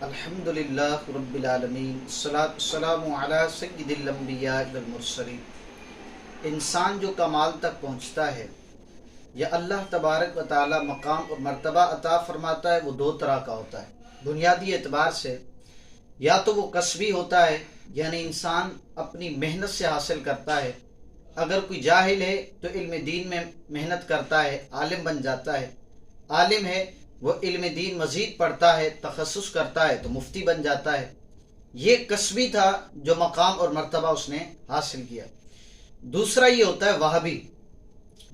الحمدللہ رب العالمین الصلاۃ والسلام علی سید الانبیاء والمرسلین۔ انسان جو کمال تک پہنچتا ہے یا اللہ تبارک و تعالی مقام اور مرتبہ عطا فرماتا ہے، وہ دو طرح کا ہوتا ہے۔ بنیادی اعتبار سے یا تو وہ کسبی ہوتا ہے، یعنی انسان اپنی محنت سے حاصل کرتا ہے۔ اگر کوئی جاہل ہے تو علم دین میں محنت کرتا ہے، عالم بن جاتا ہے۔ عالم ہے، وہ علم دین مزید پڑھتا ہے، تخصص کرتا ہے تو مفتی بن جاتا ہے۔ یہ کسبی تھا جو مقام اور مرتبہ اس نے حاصل کیا۔ دوسرا یہ ہوتا ہے وہابی۔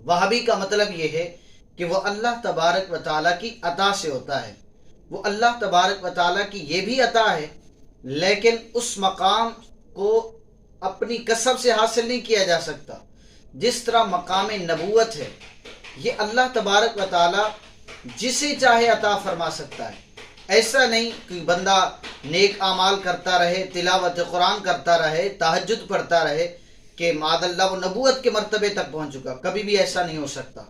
وہابی کا مطلب یہ ہے کہ وہ اللہ تبارک و تعالیٰ کی عطا سے ہوتا ہے۔ وہ اللہ تبارک و تعالیٰ کی یہ بھی عطا ہے، لیکن اس مقام کو اپنی کسب سے حاصل نہیں کیا جا سکتا۔ جس طرح مقام نبوت ہے، یہ اللہ تبارک و تعالیٰ جسے چاہے عطا فرما سکتا ہے۔ ایسا نہیں کہ بندہ نیک اعمال کرتا رہے، تلاوت قرآن کرتا رہے، تہجد پڑھتا رہے کہ معاذ اللہ وہ نبوت کے مرتبے تک پہنچ چکا، کبھی بھی ایسا نہیں ہو سکتا۔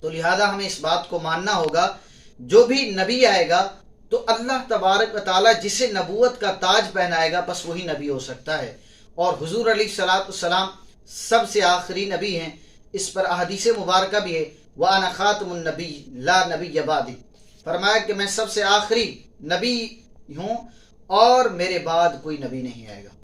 تو لہذا ہمیں اس بات کو ماننا ہوگا، جو بھی نبی آئے گا تو اللہ تبارک و تعالیٰ جسے نبوت کا تاج پہنائے گا بس وہی نبی ہو سکتا ہے۔ اور حضور علیہ الصلوۃ والسلام سب سے آخری نبی ہیں، اس پر احادیث مبارکہ بھی ہے، وَأَنَا خَاتِمُ النَّبِيِّ لَا نَبِيَّ بَعْدِي، فرمایا کہ میں سب سے آخری نبی ہوں اور میرے بعد کوئی نبی نہیں آئے گا۔